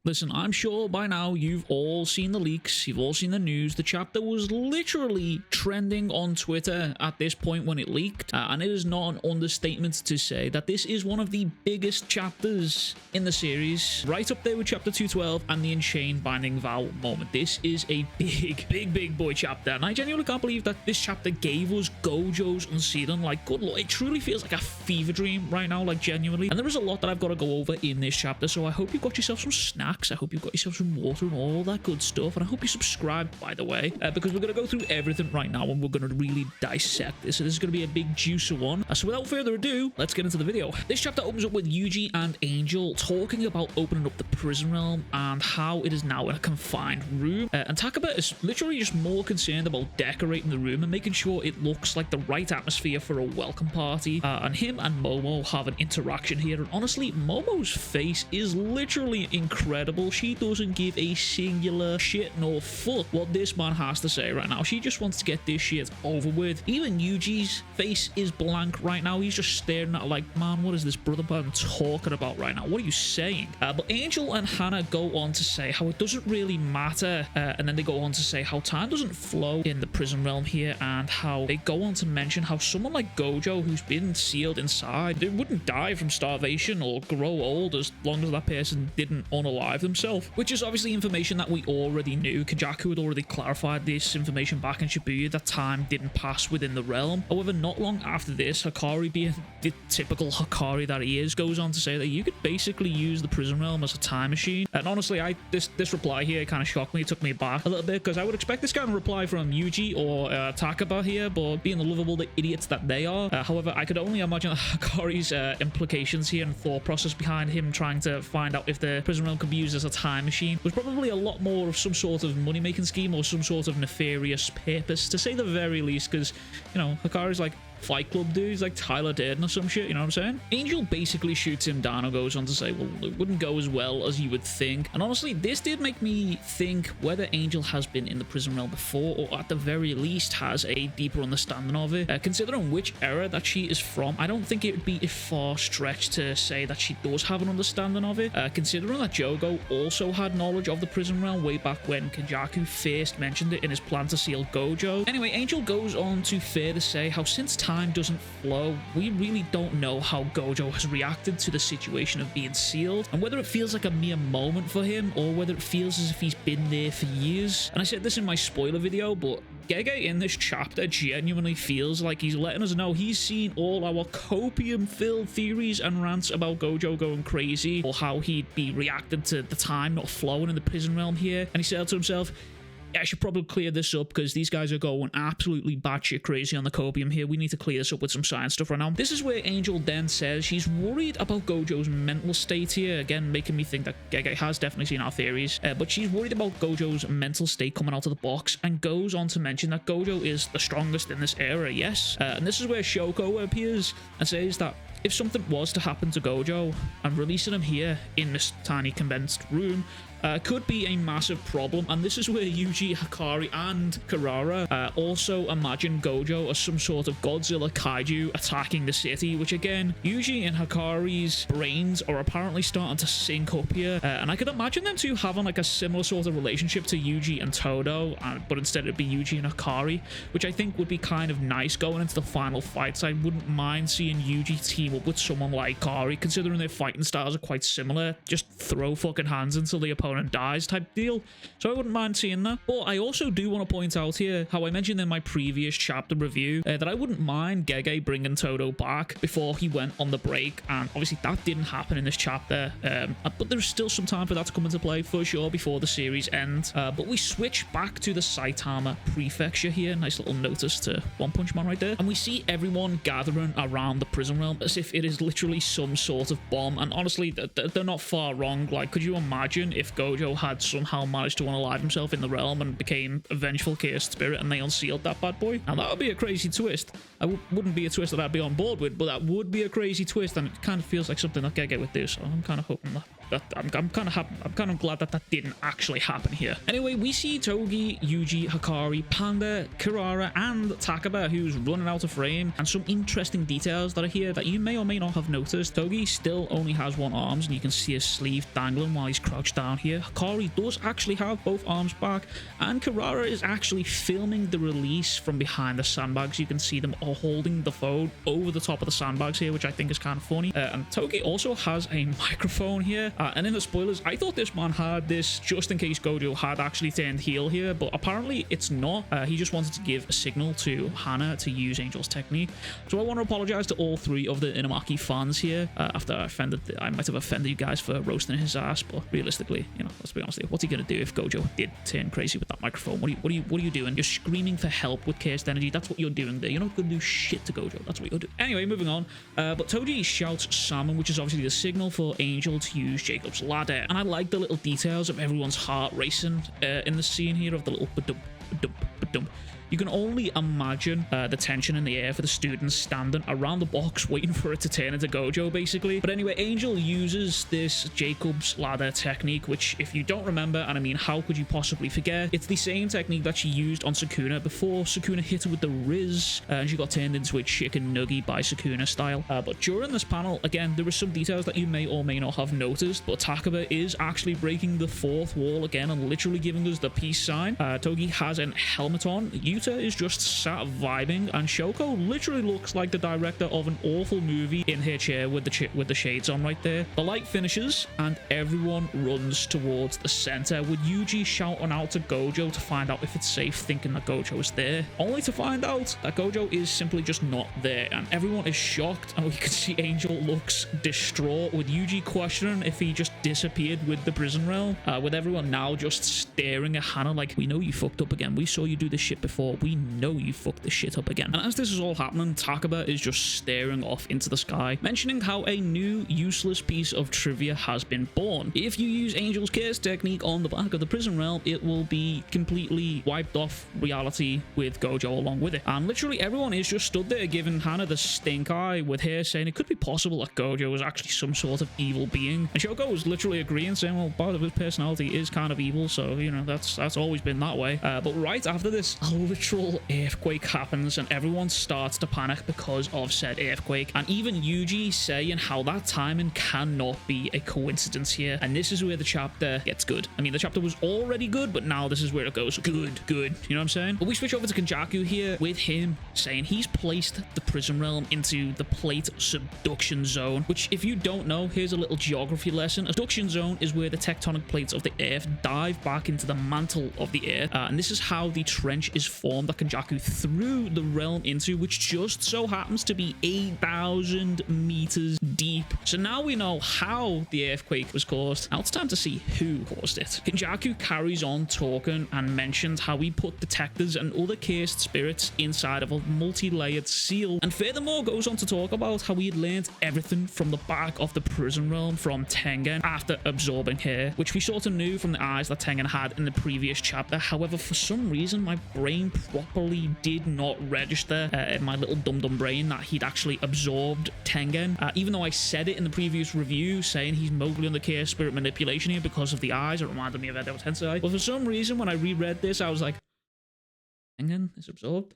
Listen, I'm sure by now you've all seen the leaks, you've all seen the news. The chapter was literally trending on Twitter at this point when it leaked, and it is not an understatement to say that this is one of the biggest chapters in the series, right up there with chapter 212 and the Enchained Binding Vow moment. This is a big boy chapter, and I genuinely can't believe that this chapter gave us Gojo's unsealing. Like, good lord, it truly feels like a fever dream right now, like genuinely. And there is a lot that I've got to go over in this chapter, so I hope you've got yourself some snacks, I hope you've got yourself some water and all that good stuff, and I hope you subscribe, by the way, because we're going to go through everything right now and we're going to really dissect this. So this is going to be a big juicy one. So without further ado, let's get into the video. This chapter opens up with Yuji and Angel talking about opening up the prison realm and how it is now in a confined room, and Takaba is literally just more concerned about decorating the room and making sure it looks like the right atmosphere for a welcome party, and him and Momo have an interaction here, and honestly, Momo's face is literally incredible. She doesn't give a singular shit nor fuck what this man has to say right now. She just wants to get this shit over with. Even Yuji's face is blank right now. He's just staring at like, man, what is this brother man talking about right now? What are you saying? But Angel and Hannah go on to say how it doesn't really matter, and then they go on to say how time doesn't flow in the prison realm here, and how they go on to mention how someone like Gojo, who's been sealed inside, they wouldn't die from starvation or grow old as long as that person didn't unalive themselves, which is obviously information that we already knew. Kanjaku had already clarified this information back in Shibuya, that time didn't pass within the realm. However, not long after this, Hikari, being the typical Hikari that he is, goes on to say that you could basically use the prison realm as a time machine. And honestly, this reply here kind of shocked me. It took me back a little bit, because I would expect this kind of reply from Yuji or Takaba here, but being the lovable idiots that they are. However, I could only imagine Hikari's implications here and thought process behind him trying to find out if the prison realm could be used as a time machine was probably a lot more of some sort of money-making scheme or some sort of nefarious purpose, to say the very least, because, you know, Hikari's like Fight Club dudes, like Tyler Durden or some shit, you know what I'm saying? Angel basically shoots him down and goes on to say, well, it wouldn't go as well as you would think. And honestly, this did make me think whether Angel has been in the prison realm before, or at the very least has a deeper understanding of it. Considering which era that she is from, I don't think it would be a far stretch to say that she does have an understanding of it, considering that Jogo also had knowledge of the prison realm way back when Kanjaku first mentioned it in his plan to seal Gojo. Anyway, Angel goes on to further say how since time doesn't flow, we really don't know how Gojo has reacted to the situation of being sealed, and whether it feels like a mere moment for him or whether it feels as if he's been there for years. And I said this in my spoiler video, but Gege in this chapter genuinely feels like he's letting us know he's seen all our copium-filled theories and rants about Gojo going crazy, or how he'd be reacting to the time not flowing in the prison realm here, and he said to himself, yeah, I should probably clear this up because these guys are going absolutely batshit crazy on the copium here. We need to clear this up with some science stuff right now. This is where Angel then says she's worried about Gojo's mental state here. Again, making me think that Gege has definitely seen our theories. But she's worried about Gojo's mental state coming out of the box, and goes on to mention that Gojo is the strongest in this era, yes. And this is where Shoko appears and says that if something was to happen to Gojo, and releasing him here in this tiny condensed room could be a massive problem. And this is where Yuji, Hikari, and Karara also imagine Gojo as some sort of Godzilla kaiju attacking the city, which again, Yuji and Hikari's brains are apparently starting to sync up here, and I could imagine them two having like a similar sort of relationship to Yuji and Todo, but instead it'd be Yuji and Hikari, which I think would be kind of nice going into the final fights. I wouldn't mind seeing Yuji team up with someone like Hikari, considering their fighting styles are quite similar. Just throw fucking hands until the opponent dies type deal. So I wouldn't mind seeing that. But I also do want to point out here how I mentioned in my previous chapter review that I wouldn't mind Gege bringing Todo back before he went on the break, and obviously that didn't happen in this chapter, but there's still some time for that to come into play for sure before the series ends. But we switch back to the Saitama prefecture here. Nice little notice to One Punch Man right there, and we see everyone gathering around the prison realm as if it is literally some sort of bomb. And honestly, they're not far wrong. Like, could you imagine if Gojo had somehow managed to unalive himself in the realm and became a vengeful cursed spirit and they unsealed that bad boy? Now that would be a crazy twist. Wouldn't be a twist that I'd be on board with, but that would be a crazy twist, and it kind of feels like something that Gege would do, so I'm kind of hoping that I'm kind of glad that that didn't actually happen here. Anyway, we see Togi, Yuji, Hikari, Panda, Kirara, and Takaba, who's running out of frame, and some interesting details that are here that you may or may not have noticed. Togi still only has one arm, and you can see his sleeve dangling while he's crouched down here. Hikari does actually have both arms back, and Kirara is actually filming the release from behind the sandbags. You can see them all holding the phone over the top of the sandbags here, which I think is kind of funny. And Togi also has a microphone here, and in the spoilers, I thought this man had this just in case Gojo had actually turned heel here, but apparently it's not. He just wanted to give a signal to Hana to use Angel's technique. So I want to apologize to all three of the Inumaki fans here after I might have offended you guys for roasting his ass, but realistically, you know, let's be honest here, what's he gonna do if Gojo did turn crazy with that microphone? What are you doing? You're screaming for help with cursed energy. That's what you're doing there. You're not gonna do shit to Gojo. That's what you're doing. Anyway, moving on. But Toji shouts salmon, which is obviously the signal for Angel to use Jacob's ladder. And I like the little details of everyone's heart racing in the scene here of the little ba-dump, ba-dump, ba-dump. You can only imagine the tension in the air for the students standing around the box waiting for it to turn into Gojo, basically. But anyway, Angel uses this Jacob's ladder technique, which, if you don't remember, and I mean, how could you possibly forget? It's the same technique that she used on Sukuna before Sukuna hit her with the Riz, and she got turned into a chicken nugget by Sukuna style. But during this panel, again, there are some details that you may or may not have noticed, but Takaba is actually breaking the fourth wall again and literally giving us the peace sign. Togi has an helmet on. Yuta is just sat vibing, and Shoko literally looks like the director of an awful movie in her chair with the shades on right there. The light finishes and everyone runs towards the center, with Yuji shouting out to Gojo to find out if it's safe, thinking that Gojo is there, only to find out that Gojo is simply just not there, and everyone is shocked. And we can see Angel looks distraught, with Yuji questioning if he just disappeared with the prison realm, with everyone now just staring at Hana like, we know you fucked up again, we saw you do this shit before, we know you fucked this shit up again. And as this is all happening, Takaba is just staring off into the sky, mentioning how a new useless piece of trivia has been born. If you use Angel's curse technique on the back of the prison realm, it will be completely wiped off reality with Gojo along with it. And literally everyone is just stood there giving Hana the stink eye, with her saying it could be possible that Gojo is actually some sort of evil being. And Shoko is literally agreeing, saying, well, part of his personality is kind of evil, so, you know, that's always been that way. But right after this, a literal earthquake happens, and everyone starts to panic because of said earthquake. And even Yuji saying how that timing cannot be a coincidence here. And this is where the chapter gets good. I mean, the chapter was already good, but now this is where it goes good. You know what I'm saying? But we switch over to Kanjaku here, with him saying he's placed the prison realm into the plate subduction zone, which, if you don't know, here's a little geography lesson. A subduction zone is where the tectonic plates of the earth dive back into the mantle of the earth, and this is how the trench is formed that Kanjaku threw the realm into, which just so happens to be 8,000 meters deep. So now we know how the earthquake was caused. Now it's time to see who caused it. Kanjaku carries on talking and mentions how he put detectors and other cursed spirits inside of a multi-layered seal, and furthermore goes on to talk about how he had learned everything from the back of the prison realm from Tengen after absorbing her, which we sort of knew from the eyes that Tengen had in the previous chapter. However, for some reason, my brain properly did not register in my little dum-dum brain that he'd actually absorbed Tengen, even though I said it in the previous review, saying he's mostly under cursed spirit manipulation here because of the eyes. It reminded me of Edo Tensei. But for some reason, when I reread this, I was like, Tengen is absorbed?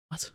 What?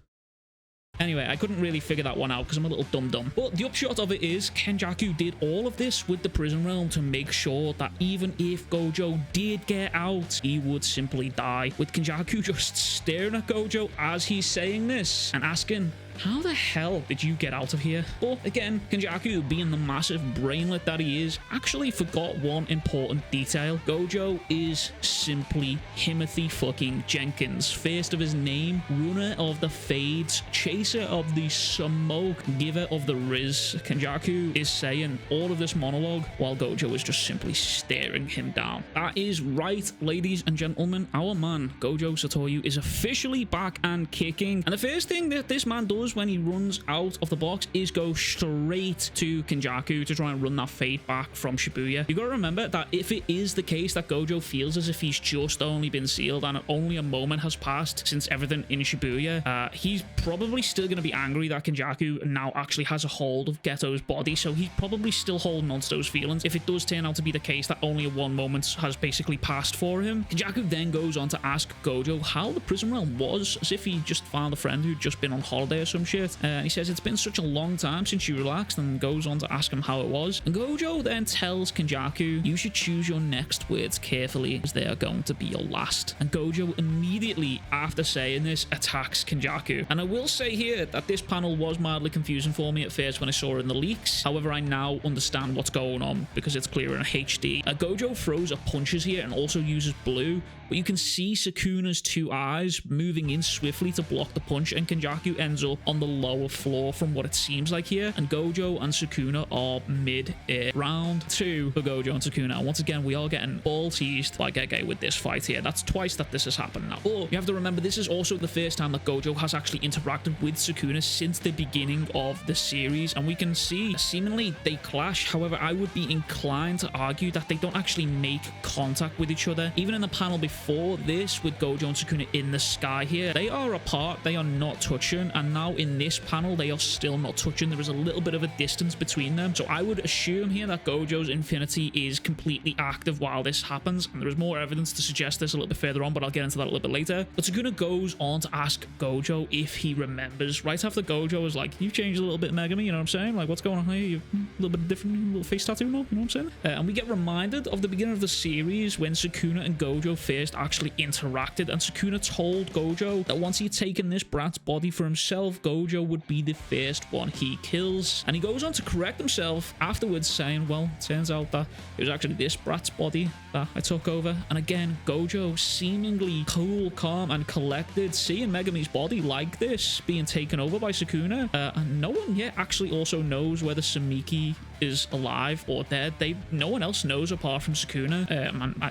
Anyway, I couldn't really figure that one out because I'm a little dum-dum. But the upshot of it is, Kanjaku did all of this with the prison realm to make sure that even if Gojo did get out, he would simply die, with Kanjaku just staring at Gojo as he's saying this and asking, how the hell did you get out of here? But again, Kanjaku, being the massive brainlet that he is, actually forgot one important detail. Gojo is simply Timothy fucking Jenkins, first of his name, runner of the fades, chaser of the smoke, giver of the Riz. Kanjaku is saying all of this monologue while Gojo is just simply staring him down. That is right, ladies and gentlemen. Our man, Gojo Satoru, is officially back and kicking. And the first thing that this man does does when he runs out of the box is go straight to Kanjaku to try and run that fade back from Shibuya. You gotta remember that if it is the case that Gojo feels as if he's just only been sealed and only a moment has passed since everything in Shibuya, he's probably still gonna be angry that Kanjaku now actually has a hold of Geto's body, so he's probably still holding on to those feelings if it does turn out to be the case that only one moment has basically passed for him. Kanjaku then goes on to ask Gojo how the prison realm was, as if he just found a friend who'd just been on holiday or some shit. He says it's been such a long time since you relaxed, and goes on to ask him how it was. And Gojo then tells Kanjaku, you should choose your next words carefully as they are going to be your last. And Gojo immediately after saying this attacks Kanjaku. And I will say here that this panel was mildly confusing for me at first when I saw it in the leaks. However, I now understand what's going on because it's clear in HD. Gojo throws up punches here and also uses blue, but you can see Sukuna's two eyes moving in swiftly to block the punch, and Kanjaku ends up on the lower floor from what it seems like here, and Gojo and Sukuna are mid-air. Round 2 for Gojo and Sukuna, and once again we are getting ball teased by Gege with this fight here. That's twice that this has happened now. But you have to remember this is also the first time that Gojo has actually interacted with Sukuna since the beginning of the series, and we can see seemingly they clash. However, I would be inclined to argue that they don't actually make contact with each other. Even in the panel before this with Gojo and Sukuna in the sky here, they are apart, they are not touching, and now in this panel they are still not touching. There is a little bit of a distance between them, so I would assume here that Gojo's infinity is completely active while this happens, and there is more evidence to suggest this a little bit further on, but I'll get into that a little bit later. But Sukuna goes on to ask Gojo if he remembers. Right after Gojo is like, you've changed a little bit, Megami, you know what I'm saying? Like, what's going on here? You're a little bit different, a little face tattoo now, you know what I'm saying? And we get reminded of the beginning of the series when Sukuna and Gojo first actually interacted, and Sukuna told Gojo that once he'd taken this brat's body for himself, Gojo would be the first one he kills. And he goes on to correct himself afterwards, saying, well, it turns out that it was actually this brat's body that I took over. And again, Gojo seemingly cool, calm, and collected, seeing Megami's body like this being taken over by Sukuna. And no one yet actually also knows whether Samiki is alive or dead. No one else knows apart from Sukuna.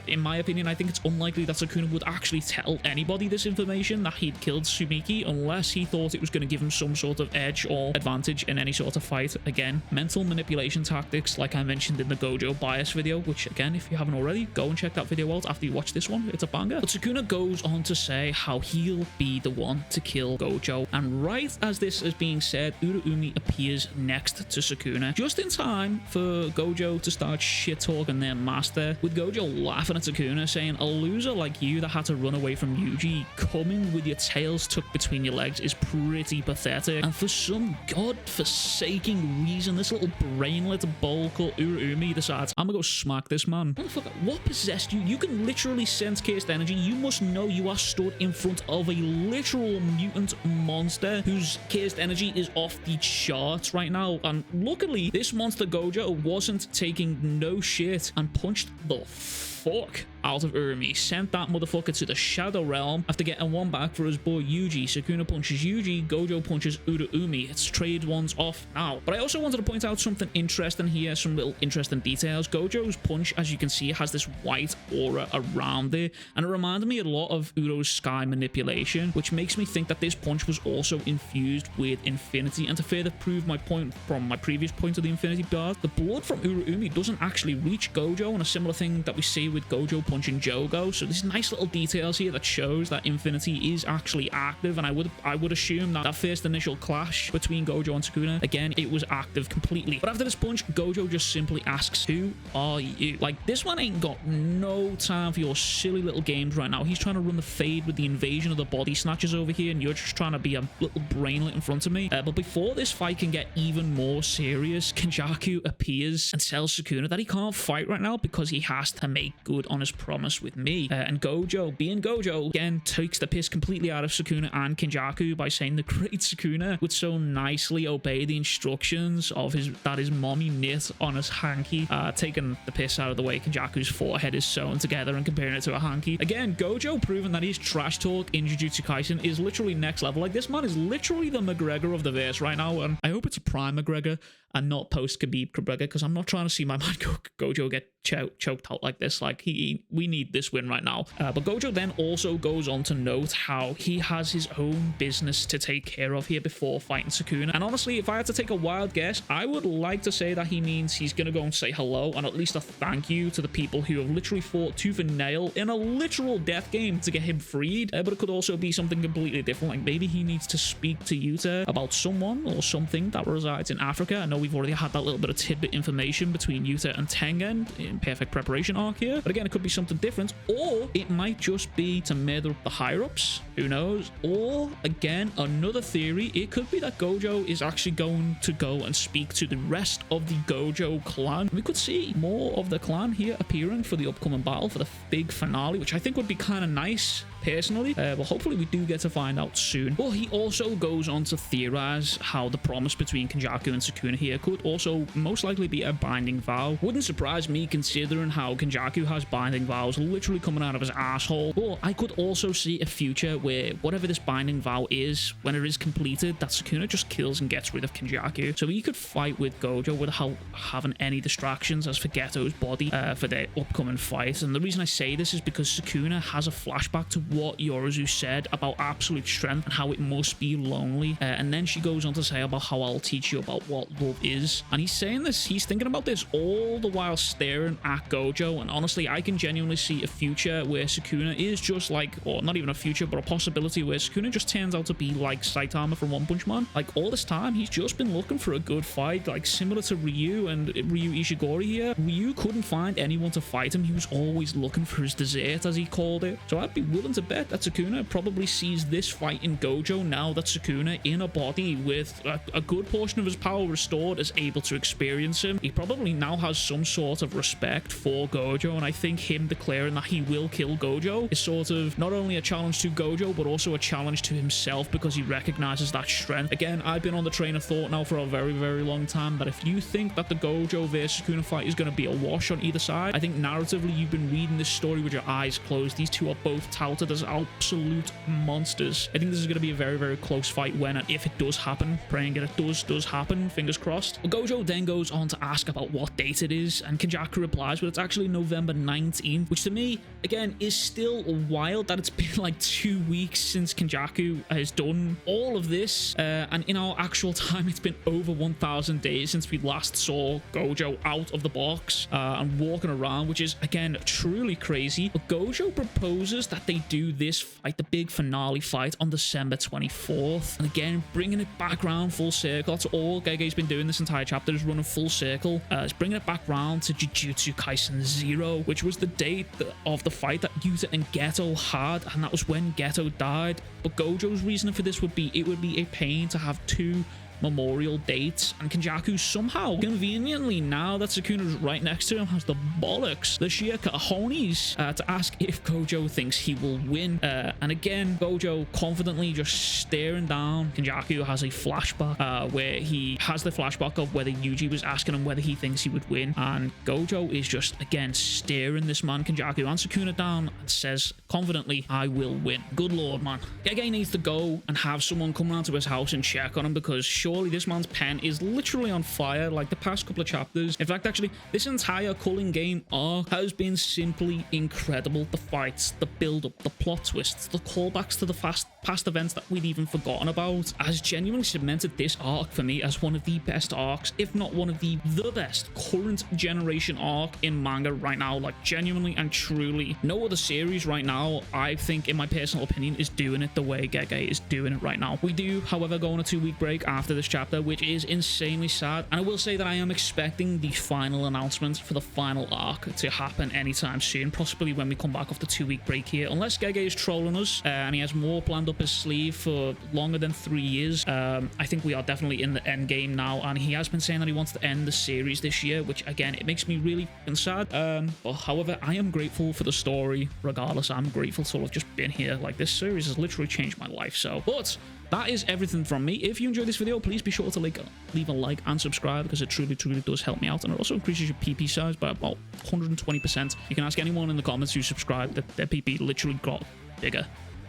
In my opinion, I think it's unlikely that Sukuna would actually tell anybody this information, that he'd killed Sumiki, unless he thought it was going to give him some sort of edge or advantage in any sort of fight. Again, mental manipulation tactics, like I mentioned in the Gojo bias video, which again, if you haven't already, go and check that video out after you watch this one. It's a banger. But Sukuna goes on to say how he'll be the one to kill Gojo. And right as this is being said, Uruumi appears next to Sukuna, just in time for Gojo to start shit-talking their master, with Gojo laughing at Sukuna, saying, a loser like you that had to run away from Yuji coming with your tails tucked between your legs is pretty pathetic. And for some god-forsaking reason, this little brainlet bull called Uruumi decides, I'm gonna go smack this man. Motherfucker, what possessed you? You can literally sense cursed energy. You must know you are stood in front of a literal mutant monster whose cursed energy is off the charts right now. And luckily, this monster Gojo wasn't taking no shit and punched the fuck out of Urumi, sent that motherfucker to the Shadow Realm after getting one back for his boy Yuji. Sukuna punches Yuji, Gojo punches Uruumi. It's trade ones off now. But I also wanted to point out something interesting here, some little interesting details. Gojo's punch, as you can see, has this white aura around it, and it reminded me a lot of Uro's sky manipulation, which makes me think that this punch was also infused with infinity. And to further prove my point from my previous point of the infinity bar, the blood from Uruumi doesn't actually reach Gojo, and a similar thing that we see with Gojo punching Jogo. So there's nice little details here that shows that infinity is actually active, and I would assume that first initial clash between Gojo and Sukuna, again, it was active completely. But after this punch, Gojo just simply asks, who are you? Like, this man ain't got no time for your silly little games right now. He's trying to run the fade with the invasion of the body snatchers over here, and you're just trying to be a little brainlet in front of me. But before this fight can get even more serious, Kanjaku appears and tells Sukuna that he can't fight right now because he has to make good on his promise with me. And Gojo, being Gojo, again takes the piss completely out of Sukuna and Kanjaku by saying the great Sukuna would so nicely obey the instructions of his mommy knit on his hanky, taking the piss out of the way Kanjaku's forehead is sewn together and comparing it to a hanky. Again, Gojo proving that his trash talk in Jujutsu Kaisen is literally next level. Like, this man is literally the McGregor of the verse right now, and I hope it's a prime McGregor. and not post Khabib Khabib, because I'm not trying to see my man Gojo get choked out like this. Like, we need this win right now. But Gojo then also goes on to note how he has his own business to take care of here before fighting Sukuna. And honestly, if I had to take a wild guess, I would like to say that he means he's gonna go and say hello and at least a thank you to the people who have literally fought tooth and nail in a literal death game to get him freed. But it could also be something completely different. Like, maybe he needs to speak to Yuta about someone or something that resides in Africa. I know we've already had that little bit of tidbit information between Yuta and Tengen in Perfect Preparation arc here, but again, it could be something different, or it might just be to murder up the higher-ups, who knows? Or again, another theory, it could be that Gojo is actually going to go and speak to the rest of the Gojo clan. We could see more of the clan here appearing for the upcoming battle, for the big finale, which I think would be kind of nice personally. Well, hopefully we do get to find out soon. But he also goes on to theorize how the promise between Kanjaku and Sukuna here could also most likely be a binding vow. Wouldn't surprise me considering how Kanjaku has binding vows literally coming out of his asshole. But I could also see a future where whatever this binding vow is, when it is completed, that Sukuna just kills and gets rid of Kanjaku. So he could fight with Gojo without having any distractions as for Geto's body for their upcoming fight. And the reason I say this is because Sukuna has a flashback to what Yorozu said about absolute strength and how it must be lonely. And then she goes on to say about how I'll teach you about what love is. And he's saying this, he's thinking about this all the while staring at Gojo. And honestly, I can genuinely see a future where Sukuna is just like, or not even a future, but a possibility where Sukuna just turns out to be like Saitama from One Punch Man. Like, all this time, he's just been looking for a good fight, like similar to Ryu and Ryu Ishigori here. Ryu couldn't find anyone to fight him. He was always looking for his dessert, as he called it. So I'd be willing to bet that Sukuna probably sees this fight in Gojo now that Sukuna, in a body with a good portion of his power restored, is able to experience him. He probably now has some sort of respect for Gojo, and I think him declaring that he will kill Gojo is sort of not only a challenge to Gojo, but also a challenge to himself, because he recognizes that strength. Again, I've been on the train of thought now for a very, very long time that if you think that the Gojo versus Sukuna fight is going to be a wash on either side, I think narratively you've been reading this story with your eyes closed. These two are both touted as absolute monsters. I think this is going to be a very, very close fight when and if it does happen. Praying it does happen, fingers crossed. But Gojo then goes on to ask about what date it is, and Kanjaku replies, well, it's actually November 19th, which to me, again, is still wild that it's been like 2 weeks since Kanjaku has done all of this, and in our actual time, it's been over 1,000 days since we last saw Gojo out of the box and walking around, which is, again, truly crazy. But Gojo proposes that they do this fight, the big finale fight, on December 24th. And again, bringing it back round full circle. That's all Gege's been doing this entire chapter, is running full circle. It's bringing it back round to Jujutsu Kaisen 0, which was the date of the fight that Yuta and Geto had, and that was when Geto died. But Gojo's reason for this would be, it would be a pain to have two memorial dates, and Kanjaku somehow, conveniently, now that Sukuna's right next to him, has the bollocks, the sheer cojones, to ask if Gojo thinks he will win. And again, Gojo confidently just staring down. Kanjaku has a flashback where he has the flashback of whether Yuji was asking him whether he thinks he would win, and Gojo is just, again, staring this man Kanjaku and Sukuna down and says confidently, I will win. Good lord, man. Gege needs to go and have someone come round to his house and check on him, because surely this man's pen is literally on fire like the past couple of chapters. In fact, actually, this entire Culling Game arc has been simply incredible. The fights, the build-up, the plot twists, the callbacks to the past events that we'd even forgotten about has genuinely cemented this arc for me as one of the best arcs, if not one of the best current generation arc in manga right now. Like, genuinely and truly, no other series right now, I think, in my personal opinion, is doing it the way Gege is doing it right now. We do, however, go on a 2-week break after this chapter, which is insanely sad, and I will say that I am expecting the final announcement for the final arc to happen anytime soon, possibly when we come back off the 2-week break here, unless Gege is trolling us and he has more planned up his sleeve for longer than 3 years. I think we are definitely in the end game now, and he has been saying that he wants to end the series this year, which again, it makes me really sad. But however, I am grateful for the story regardless. I'm grateful to have just been here. Like, this series has literally changed my life. So, but that is everything from me. If you enjoyed this video, please be sure to leave a like and subscribe, because it truly does help me out, and it also increases your PP size by about 120%. You can ask anyone in the comments who subscribed that their PP literally got bigger.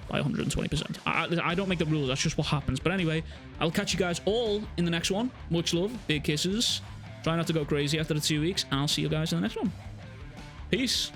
by 120%. I don't make the rules, that's just what happens. But anyway, I'll catch you guys all in the next one. Much love, big kisses. Try not to go crazy after the 2 weeks, and I'll see you guys in the next one. Peace.